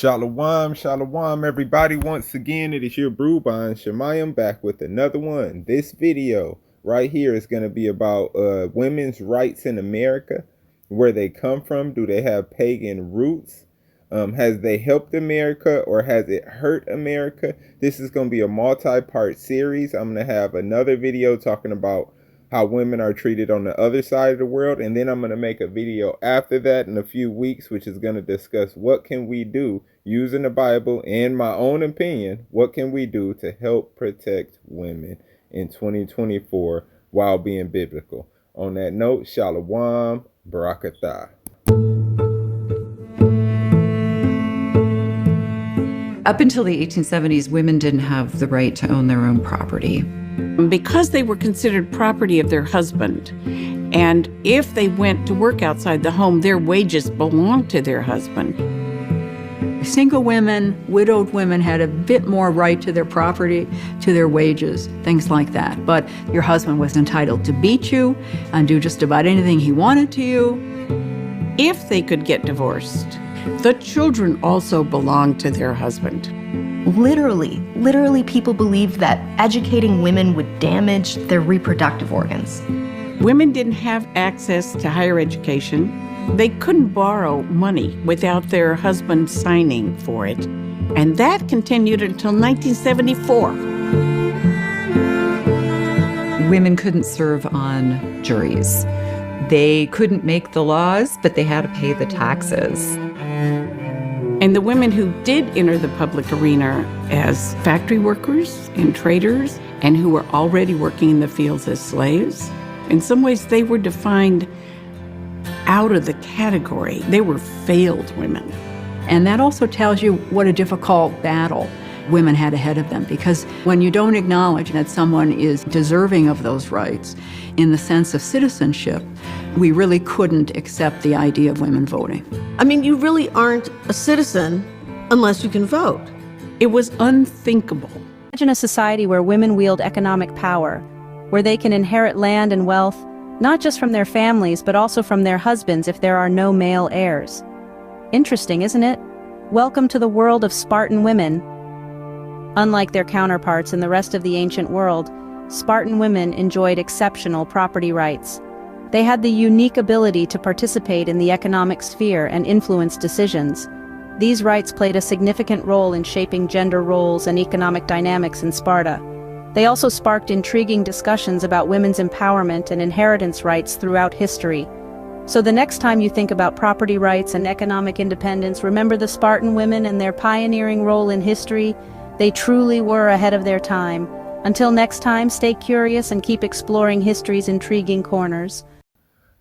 Shalom, shalom, everybody. Once again, it is your Bruban Shemayim back with another one. This video right here is going to be about women's rights in America, where they come from. Do they have pagan roots? Has they helped America or has it hurt America? This is going to be a multi-part series. I'm going to have another video talking about how women are treated on the other side of the world, and then I'm going to make a video after that in a few weeks, which is going to discuss what can we do using the Bible and my own opinion, what can we do to help protect women in 2024 while being biblical. On that note, Shalom, Barakatah. Up until the 1870s, women didn't have the right to own their own property. Because they were considered property of their husband, and if they went to work outside the home, their wages belonged to their husband. Single women, widowed women had a bit more right to their property, to their wages, things like that. But your husband was entitled to beat you and do just about anything he wanted to you. If they could get divorced, the children also belonged to their husband. Literally, people believed that educating women would damage their reproductive organs. Women didn't have access to higher education. They couldn't borrow money without their husband signing for it. And that continued until 1974. Women couldn't serve on juries. They couldn't make the laws, but they had to pay the taxes. And the women who did enter the public arena as factory workers and traders, and who were already working in the fields as slaves, in some ways they were defined out of the category. They were failed women. And that also tells you what a difficult battle women had ahead of them, because when you don't acknowledge that someone is deserving of those rights in the sense of citizenship, we really couldn't accept the idea of women voting. I mean, you really aren't a citizen unless you can vote. It was unthinkable. Imagine a society where women wield economic power, where they can inherit land and wealth, not just from their families, but also from their husbands if there are no male heirs. Interesting, isn't it? Welcome to the world of Spartan women. Unlike their counterparts in the rest of the ancient world, Spartan women enjoyed exceptional property rights. They had the unique ability to participate in the economic sphere and influence decisions. These rights played a significant role in shaping gender roles and economic dynamics in Sparta. They also sparked intriguing discussions about women's empowerment and inheritance rights throughout history. So the next time you think about property rights and economic independence, remember the Spartan women and their pioneering role in history. They truly were ahead of their time. Until next time, stay curious and keep exploring history's intriguing corners.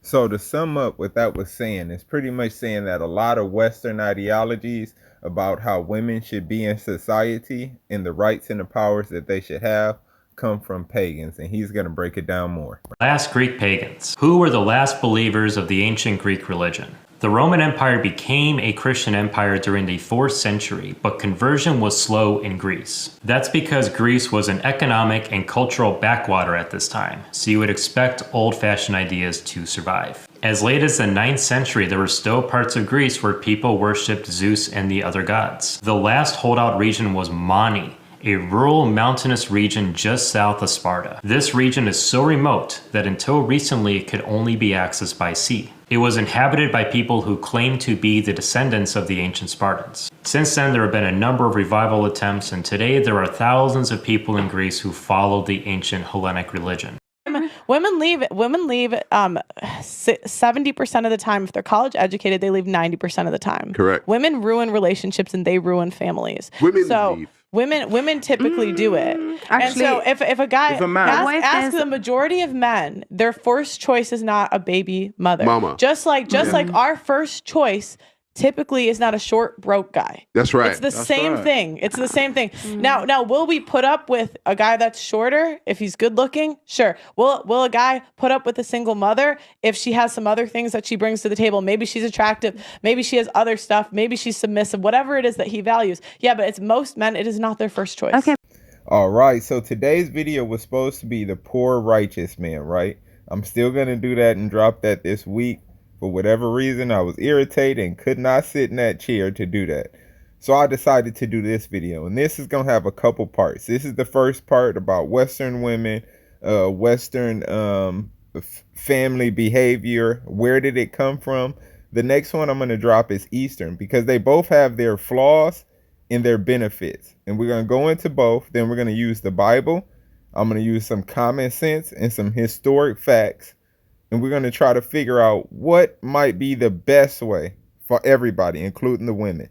So to sum up what that was saying, it's pretty much saying that a lot of Western ideologies about how women should be in society and the rights and the powers that they should have come from pagans, and he's going to break it down more. Last Greek pagans. Who were the last believers of the ancient Greek religion? The Roman Empire became a Christian empire during the 4th century, but conversion was slow in Greece. That's because Greece was an economic and cultural backwater at this time, so you would expect old-fashioned ideas to survive. As late as the 9th century, there were still parts of Greece where people worshipped Zeus and the other gods. The last holdout region was Mani, a rural mountainous region just south of Sparta. This region is so remote that until recently it could only be accessed by sea. It was inhabited by people who claimed to be the descendants of the ancient Spartans. Since then, there have been a number of revival attempts, and today there are thousands of people in Greece who follow the ancient Hellenic religion. Women leave 70% of the time. If they're college educated, they leave 90% of the time. Correct. Women ruin relationships and they ruin families. Women leave. Women typically do it. Actually, and so if a guy if a man- ask the majority of men, their first choice is not a baby mother. Mama. Just like our first choice typically is not a short, broke guy. That's right. It's the same thing. It's the same thing. Now, will we put up with a guy that's shorter if he's good looking? Sure. Will a guy put up with a single mother if she has some other things that she brings to the table? Maybe she's attractive. Maybe she has other stuff. Maybe she's submissive. Whatever it is that he values. Yeah, but it's most men. It is not their first choice. Okay. All right. So today's video was supposed to be the poor righteous man, right? I'm still going to do that and drop that this week. For whatever reason, I was irritated and could not sit in that chair to do that. So I decided to do this video, and this is going to have a couple parts. This is the first part about Western women, Western family behavior. Where did it come from? The next one I'm going to drop is Eastern, because they both have their flaws and their benefits. And we're going to go into both. Then we're going to use the Bible. I'm going to use some common sense and some historic facts. And we're going to try to figure out what might be the best way for everybody, including the women.